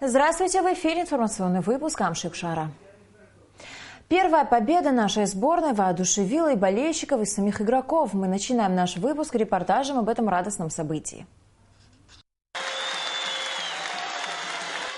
Здравствуйте, в эфире информационный выпуск Амшик Шара. Первая победа нашей сборной воодушевила и болельщиков, и самих игроков. Мы начинаем наш выпуск репортажем об этом радостном событии.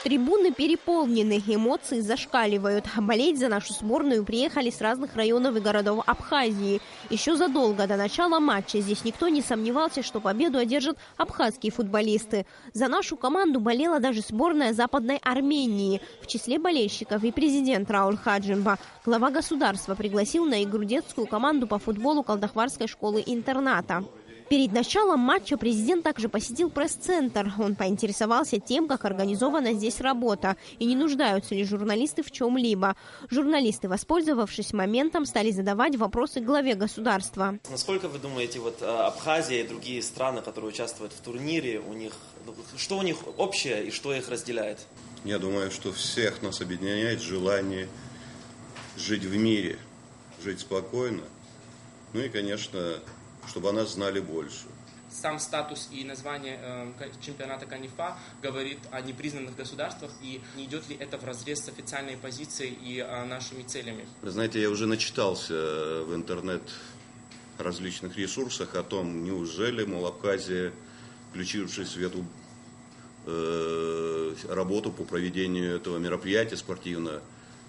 Трибуны переполнены, эмоции зашкаливают. Болеть за нашу сборную приехали с разных районов и городов Абхазии. Еще задолго до начала матча здесь никто не сомневался, что победу одержат абхазские футболисты. За нашу команду болела даже сборная Западной Армении. В числе болельщиков и президент Рауль Хаджимба. Глава государства пригласил на игру детскую команду по футболу Колдахварской школы-интерната. Перед началом матча президент также посетил пресс-центр. Он поинтересовался тем, как организована здесь работа и не нуждаются ли журналисты в чем-либо. Журналисты, воспользовавшись моментом, стали задавать вопросы главе государства. Насколько вы думаете, Абхазия и другие страны, которые участвуют в турнире, что у них общее и что их разделяет? Я думаю, что всех нас объединяет желание жить в мире, жить спокойно. Ну и, конечно, чтобы о нас знали больше. Сам статус и название чемпионата КАНИФА говорит о непризнанных государствах, и не идет ли это вразрез с официальной позицией и нашими целями? Вы знаете, я уже начитался в интернет различных ресурсах о том, неужели, мол, Абхазия, включившись в эту работу по проведению этого мероприятия спортивного,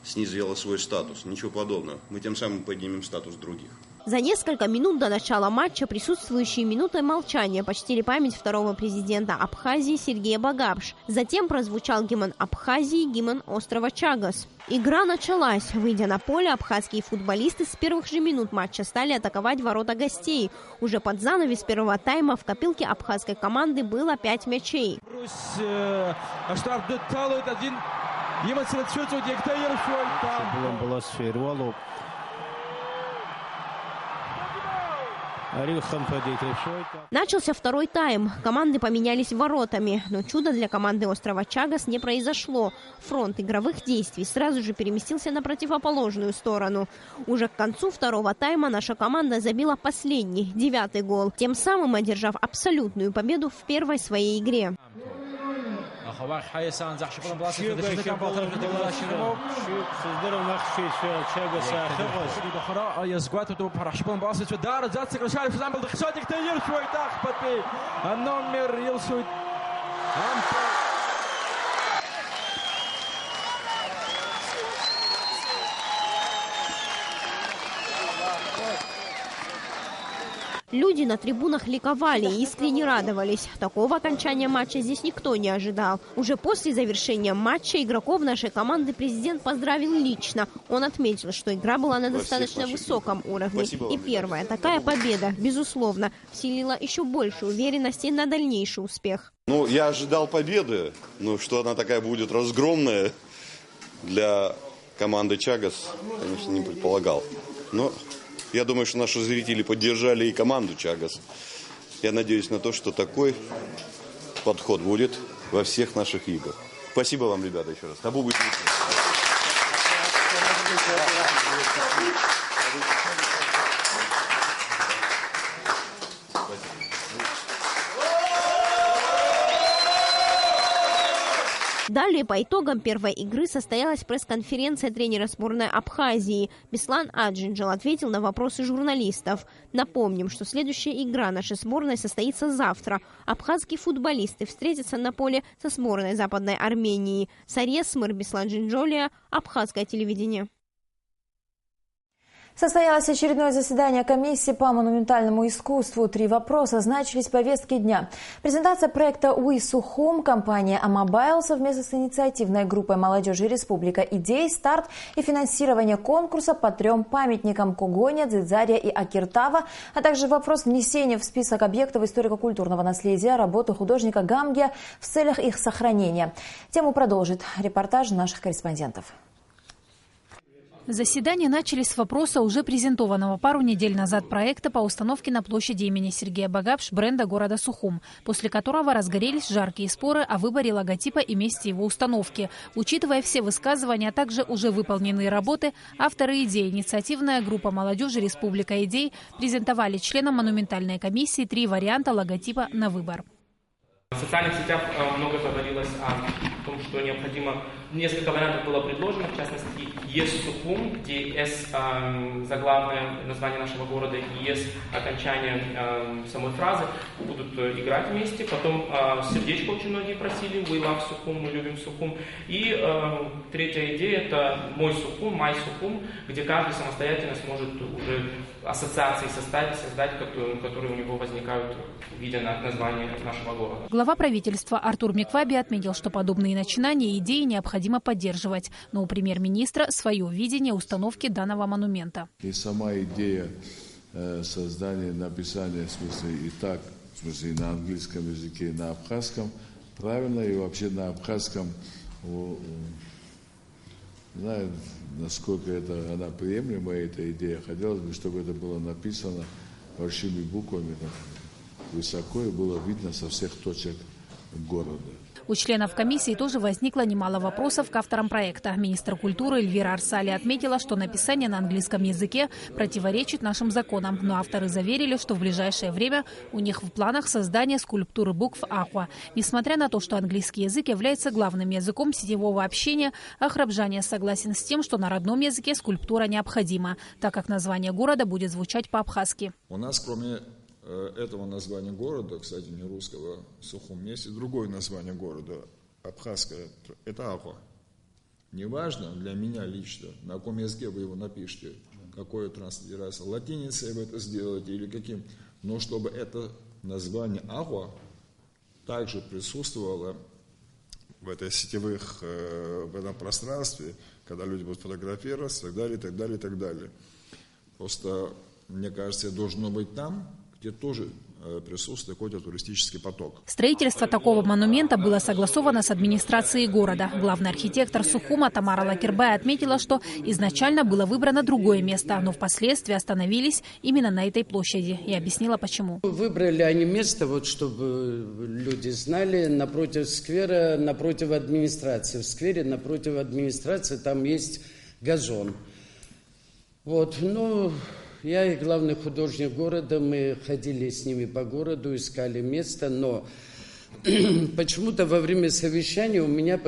снизила свой статус. Ничего подобного. Мы тем самым поднимем статус других. За несколько минут до начала матча присутствующие минутой молчания почтили память второго президента Абхазии Сергея Багапш. Затем прозвучал гимн Абхазии, гимн острова Чагас. Игра началась. Выйдя на поле, абхазские футболисты с первых же минут матча стали атаковать ворота гостей. Уже под занавес первого тайма в копилке абхазской команды было 5 мячей. Начался второй тайм. Команды поменялись воротами. Но чудо для команды острова Чагас не произошло. Фронт игровых действий сразу же переместился на противоположную сторону. Уже к концу второго тайма наша команда забила последний, 9-й гол, тем самым одержав абсолютную победу в первой своей игре. Люди на трибунах ликовали и искренне радовались. Такого окончания матча здесь никто не ожидал. Уже после завершения матча игроков нашей команды президент поздравил лично. Он отметил, что игра была на достаточно высоком уровне. И первая такая победа, безусловно, вселила еще больше уверенности на дальнейший успех. Я ожидал победы, но что она такая будет разгромная для команды Чагас, конечно, не предполагал. Но я думаю, что наши зрители поддержали и команду Чагас. Я надеюсь на то, что такой подход будет во всех наших играх. Спасибо вам, ребята, еще раз. Табу будет. Далее по итогам первой игры состоялась пресс-конференция тренера сборной Абхазии. Беслан Аджинджал ответил на вопросы журналистов. Напомним, что следующая игра нашей сборной состоится завтра. Абхазские футболисты встретятся на поле со сборной Западной Армении. Сарья Смыр, Беслан Джинджолия, Абхазское телевидение. Состоялось очередное заседание комиссии по монументальному искусству. 3 вопроса значились в повестке дня. Презентация проекта «Уи Сухум», компания «Амобайл» совместно с инициативной группой молодежи «Республика идей», старт и финансирование конкурса по 3 памятникам Когоня, Дзидзария и Акиртава, а также вопрос внесения в список объектов историко-культурного наследия работы художника Гамгия в целях их сохранения. Тему продолжит репортаж наших корреспондентов. Заседания начались с вопроса уже презентованного пару недель назад проекта по установке на площади имени Сергея Багапш бренда города Сухум, после которого разгорелись жаркие споры о выборе логотипа и месте его установки. Учитывая все высказывания, а также уже выполненные работы, авторы идеи, инициативная группа молодежи «Республика идей» презентовали членам монументальной комиссии 3 варианта логотипа на выбор. В социальных сетях много говорилось о том, что необходимо, несколько вариантов было предложено, в частности, Ес-Сухум, где С заглавное название нашего города и Ес окончание самой фразы будут играть вместе. Потом сердечко очень многие просили, We love Сухум, мы любим Сухум. И третья идея это Мой Сухум, Май Сухум, где каждый самостоятельно сможет уже ассоциации создать, которые у него возникают, видя название нашего города. Глава правительства Артур Микваби отметил, что подобные начинания и идеи необходимо поддерживать. Но у премьер-министра свое видение установки данного монумента. И сама идея создания, написания, в смысле на английском языке, на абхазском, правильно, и вообще на абхазском, знаю, насколько она приемлема, эта идея. Хотелось бы, чтобы это было написано большими буквами, высоко, и было видно со всех точек города. У членов комиссии тоже возникло немало вопросов к авторам проекта. Министр культуры Эльвира Арсали отметила, что написание на английском языке противоречит нашим законам. Но авторы заверили, что в ближайшее время у них в планах создание скульптуры букв Ахуа. Несмотря на то, что английский язык является главным языком сетевого общения, Ахрабжания согласен с тем, что на родном языке скульптура необходима, так как название города будет звучать по-абхазски. У нас, кроме этого названия города, кстати, не русского, Сухум, есть и другое название города, абхазское, это Ахуа. Неважно для меня лично, на каком языке вы его напишете, какое транслитерация, латиницей вы это сделаете или каким, но чтобы это название Ахуа также присутствовало в этой сетевых, в этом пространстве, когда люди будут фотографироваться, и так далее, и так далее, и так далее. Просто, мне кажется, должно быть там, где тоже присутствует какой-то туристический поток. Строительство такого монумента было согласовано с администрацией города. Главный архитектор Сухума Тамара Лакербай отметила, что изначально было выбрано другое место, но впоследствии остановились именно на этой площади, и объяснила, почему. Выбрали они место, вот, чтобы люди знали, напротив сквера, напротив администрации. В сквере напротив администрации там есть газон. Вот, ну... Я и главный художник города, мы ходили с ними по городу, искали место, но почему-то во время совещания у меня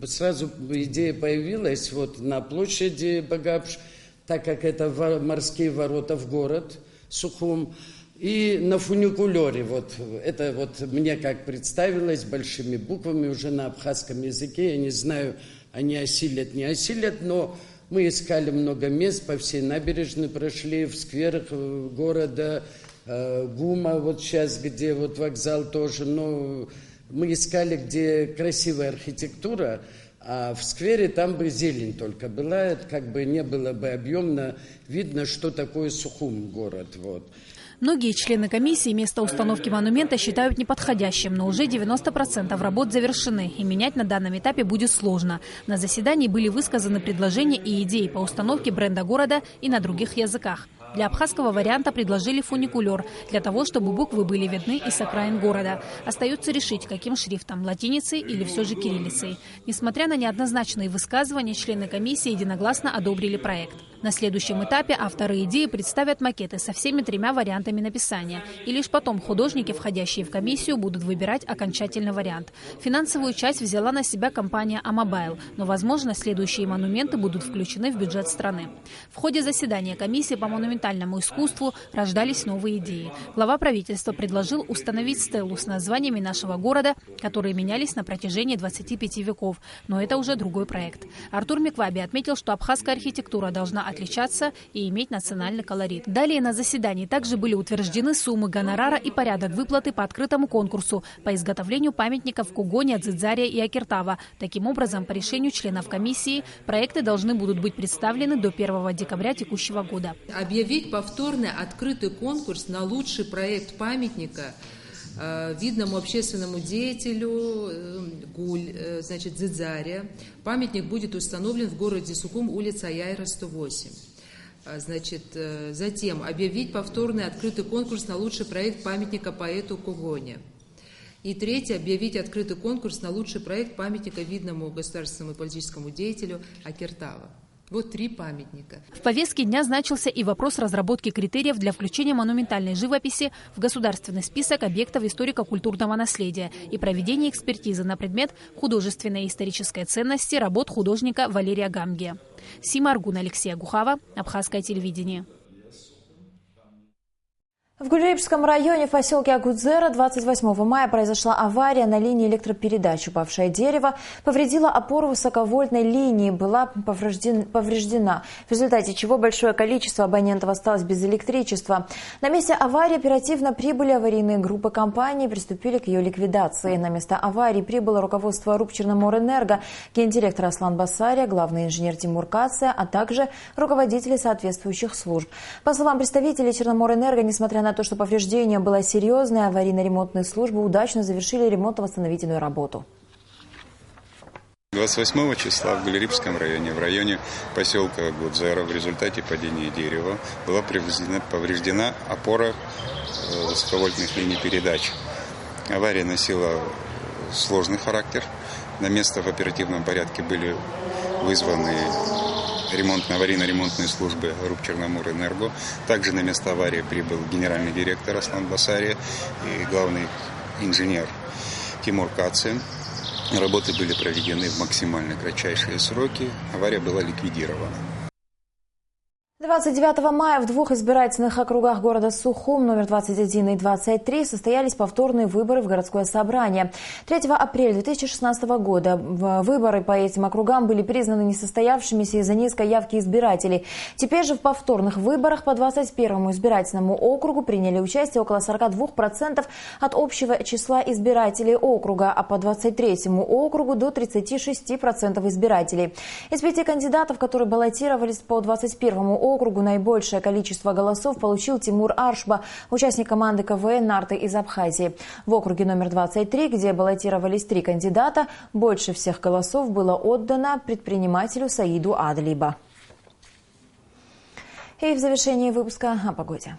сразу идея появилась вот на площади Багапш, так как это морские ворота в город Сухум, и на фуникулере, вот это вот мне как представилось большими буквами уже на абхазском языке, я не знаю, они осилят, не осилят, но... Мы искали много мест, по всей набережной прошли, в скверах города, ГУМа, вот сейчас, где вот вокзал тоже. Но мы искали, где красивая архитектура, а в сквере там бы зелень только была, как бы не было бы объемно видно, что такое Сухум город. Вот. Многие члены комиссии место установки монумента считают неподходящим, но уже 90% работ завершены, и менять на данном этапе будет сложно. На заседании были высказаны предложения и идеи по установке бренда города и на других языках. Для абхазского варианта предложили фуникулер, для того, чтобы буквы были видны и с окраин города. Остается решить, каким шрифтом – латиницей или все же кириллицей. Несмотря на неоднозначные высказывания, члены комиссии единогласно одобрили проект. На следующем этапе авторы идеи представят макеты со всеми 3 вариантами написания. И лишь потом художники, входящие в комиссию, будут выбирать окончательный вариант. Финансовую часть взяла на себя компания «Амобайл», но, возможно, следующие монументы будут включены в бюджет страны. В ходе заседания комиссии по монументальному искусству рождались новые идеи. Глава правительства предложил установить стелу с названиями нашего города, которые менялись на протяжении 25 веков. Но это уже другой проект. Артур Микваби отметил, что абхазская архитектура должна отличаться и иметь национальный колорит. Далее на заседании также были утверждены суммы гонорара и порядок выплаты по открытому конкурсу по изготовлению памятников Кугоне, Дзидзаре и Акиртава. Таким образом, по решению членов комиссии, проекты должны будут быть представлены до 1 декабря текущего года. Объявить повторный открытый конкурс на лучший проект памятника видному общественному деятелю значит, Дзидзаре. Памятник будет установлен в городе Сухум, улица Аяйра, 108. Значит, затем объявить повторный открытый конкурс на лучший проект памятника поэту Кугоне. И третье, объявить открытый конкурс на лучший проект памятника видному государственному и политическому деятелю Акиртава. Вот 3 памятника. В повестке дня значился и вопрос разработки критериев для включения монументальной живописи в государственный список объектов историко-культурного наследия и проведения экспертизы на предмет художественной и исторической ценности работ художника Валерия Гамгия. Сима Аргун, Алексей Гухава, Абхазское телевидение. В Гулерипском районе в поселке Агудзера 28 мая произошла авария на линии электропередач. Упавшее дерево повредило опору высоковольтной линии, была повреждена, в результате чего большое количество абонентов осталось без электричества. На месте аварии оперативно прибыли аварийные группы компании и приступили к ее ликвидации. На место аварии прибыло руководство РУП «Черноморэнерго», гендиректор Аслан Басария, главный инженер Тимур Кация, а также руководители соответствующих служб. По словам представителей «Черноморэнерго», несмотря на то, что повреждение было серьезное, аварийно-ремонтные службы удачно завершили ремонтно-восстановительную работу. 28 числа в Гулерипском районе, в районе поселка Агудзера, в результате падения дерева была повреждена опора высоковольтных линий передач. Авария носила сложный характер. На место в оперативном порядке были вызваны аварийно-ремонтные службы РУП «Черноморэнерго». Также на место аварии прибыл генеральный директор Аслан Басария и главный инженер Тимур Кация. Работы были проведены в максимально кратчайшие сроки. Авария была ликвидирована. 29 мая в 2 избирательных округах города Сухум, номер 21 и 23, состоялись повторные выборы в городское собрание. 3 апреля 2016 года выборы по этим округам были признаны несостоявшимися из-за низкой явки избирателей. Теперь же в повторных выборах по 21 избирательному округу приняли участие около 42% от общего числа избирателей округа, а по 23 округу до 36% избирателей. Из 5 кандидатов, которые баллотировались по 21 округу, наибольшее количество голосов получил Тимур Аршба, участник команды КВН «Нарты» из Абхазии. В округе номер 23, где баллотировались 3 кандидата, больше всех голосов было отдано предпринимателю Саиду Адлиба. И в завершении выпуска о погоде.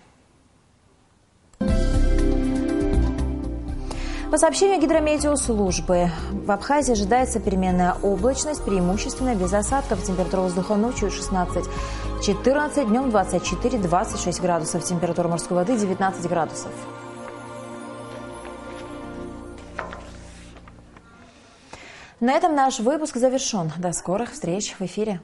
По сообщению гидрометеослужбы, в Абхазии ожидается переменная облачность, преимущественно без осадков. Температура воздуха ночью 16-14, днем 24-26 градусов. Температура морской воды 19 градусов. На этом наш выпуск завершен. До скорых встреч в эфире.